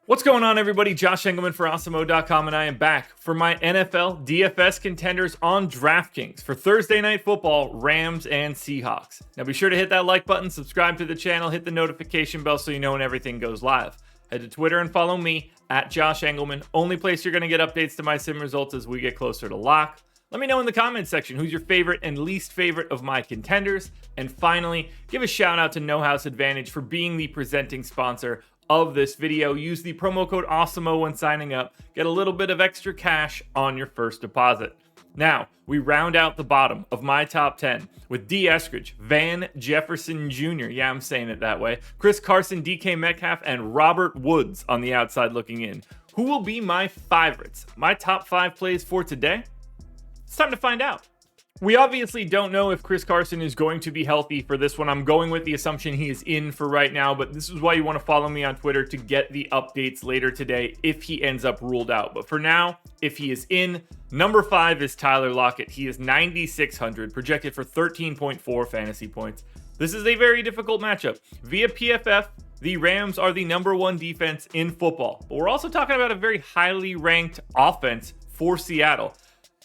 What's going on, everybody? Josh Engleman for Awesemo.com, and I am back for my NFL DFS contenders on DraftKings for Thursday Night Football, Rams and Seahawks. Now be sure to hit that like button, subscribe to the channel, hit the notification bell so you know when everything goes live. Head to Twitter and follow me at Josh Engleman. Only place you're going to get updates to my sim results as we get closer to lock. Let me know in the comments section who's your favorite and least favorite of my contenders. And finally, give a shout out to No House Advantage for being the presenting sponsor of this video. Use the promo code Awesemo when signing up. Get a little bit of extra cash on your first deposit. Now, we round out the bottom of my top 10 with D. Eskridge, Van Jefferson Jr., yeah, I'm saying it that way, Chris Carson, DK Metcalf, and Robert Woods on the outside looking in. Who will be my favorites? My top 5 plays for today? It's time to find out. We obviously don't know if Chris Carson is going to be healthy for this one. I'm going with the assumption he is in for right now, but this is why you want to follow me on Twitter to get the updates later today if he ends up ruled out. But for now, if he is in, number 5 is Tyler Lockett. He is 9,600, projected for 13.4 fantasy points. This is a very difficult matchup. Via PFF, the Rams are the number 1 defense in football. But we're also talking about a very highly ranked offense for Seattle.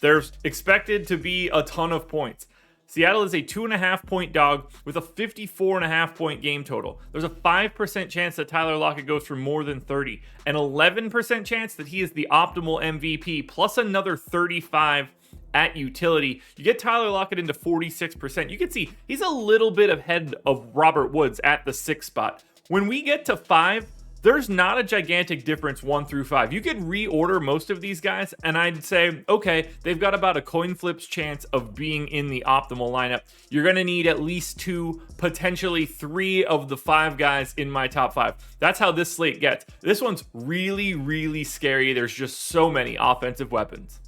There's expected to be a ton of points. Seattle is a 2.5 point dog with a 54.5 point game total. There's a 5% chance that Tyler Lockett goes for more than 30, an 11% chance that he is the optimal MVP, plus another 35 at utility. You get Tyler Lockett into 46%. You can see he's a little bit ahead of Robert Woods at the 6th spot. When we get to 5, there's not a gigantic difference 1 through 5. You could reorder most of these guys, and I'd say, okay, they've got about a coin flip's chance of being in the optimal lineup. You're going to need at least 2, potentially 3 of the 5 guys in my top 5. That's how this slate gets. This one's really, really scary. There's just so many offensive weapons.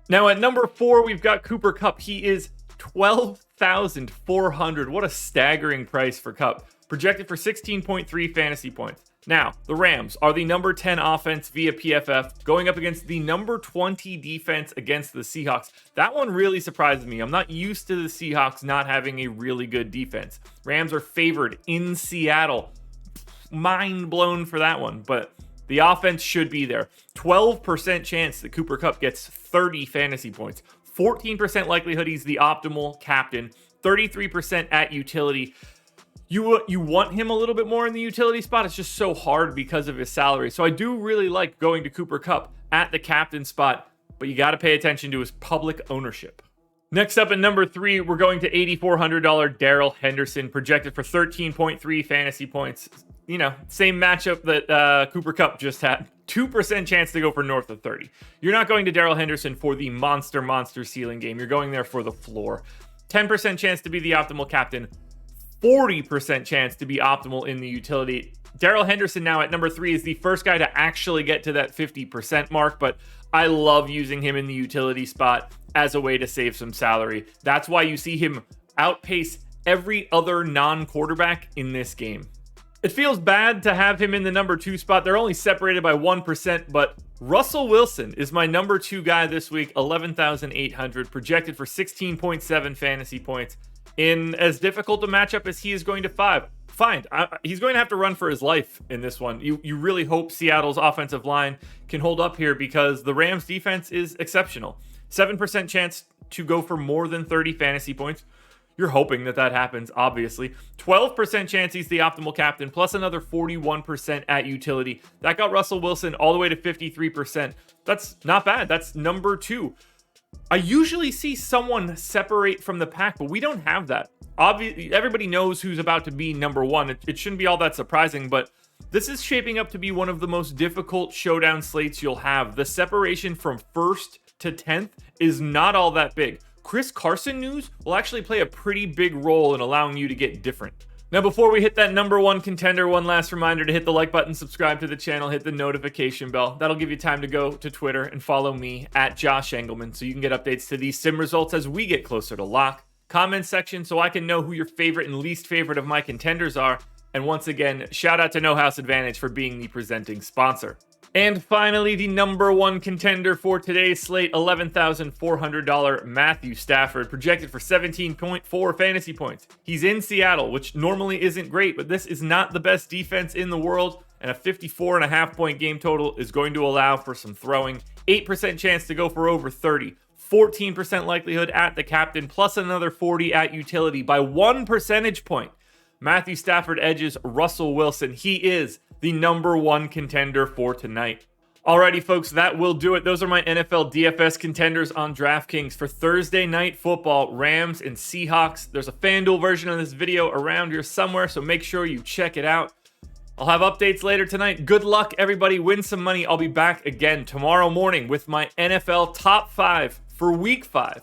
Now at number 4, we've got Cooper Kupp. He is 12,400. What a staggering price for Kupp. Projected for 16.3 fantasy points. Now, the Rams are the number 10 offense via PFF, going up against the number 20 defense against the Seahawks. That one really surprised me. I'm not used to the Seahawks not having a really good defense. Rams are favored in Seattle. Mind blown for that one, but the offense should be there. 12% chance that Cooper Kupp gets 30 fantasy points. 14% likelihood he's the optimal captain. 33% at utility. You want him a little bit more in the utility spot. It's just so hard because of his salary. So I do really like going to Cooper Kupp at the captain spot, but you got to pay attention to his public ownership. Next up at number 3, we're going to $8,400 Darrell Henderson, projected for 13.3 fantasy points. You know, same matchup that Cooper Kupp just had. 2% chance to go for north of 30. You're not going to Darrell Henderson for the monster ceiling game. You're going there for the floor. 10% chance to be the optimal captain. 40% chance to be optimal in the utility. Darrell Henderson now at number 3 is the first guy to actually get to that 50% mark, but I love using him in the utility spot as a way to save some salary. That's why you see him outpace every other non-quarterback in this game. It feels bad to have him in the number 2 spot. They're only separated by 1%, but Russell Wilson is my number 2 guy this week, 11,800, projected for 16.7 fantasy points. In as difficult a matchup as he is going to find, he's going to have to run for his life in this one. You really hope Seattle's offensive line can hold up here because the Rams defense is exceptional. 7% chance to go for more than 30 fantasy points. You're hoping that happens, obviously. 12% chance he's the optimal captain, plus another 41% at utility. That got Russell Wilson all the way to 53%. That's not bad. That's number 2. I usually see someone separate from the pack, but we don't have that. Obviously, everybody knows who's about to be number 1. It shouldn't be all that surprising, but this is shaping up to be one of the most difficult showdown slates you'll have. The separation from 1st to 10th is not all that big. Chris Carson news will actually play a pretty big role in allowing you to get different. Now, before we hit that number 1 contender, one last reminder to hit the like button, subscribe to the channel, hit the notification bell. That'll give you time to go to Twitter and follow me at Josh Engleman so you can get updates to these sim results as we get closer to lock. Comment section so I can know who your favorite and least favorite of my contenders are. And once again, shout out to No House Advantage for being the presenting sponsor. And finally, the number 1 contender for today's slate, $11,400 Matthew Stafford, projected for 17.4 fantasy points. He's in Seattle, which normally isn't great, but this is not the best defense in the world. and a 54.5-point game total is going to allow for some throwing. 8% chance to go for over 30. 14% likelihood at the captain, plus another 40 at utility by 1 percentage point. Matthew Stafford edges Russell Wilson. He is the number 1 contender for tonight. Alrighty, folks, that will do it. Those are my NFL DFS contenders on DraftKings for Thursday Night Football, Rams and Seahawks. There's a FanDuel version of this video around here somewhere, so make sure you check it out. I'll have updates later tonight. Good luck, everybody. Win some money. I'll be back again tomorrow morning with my NFL Top 5 for Week 5.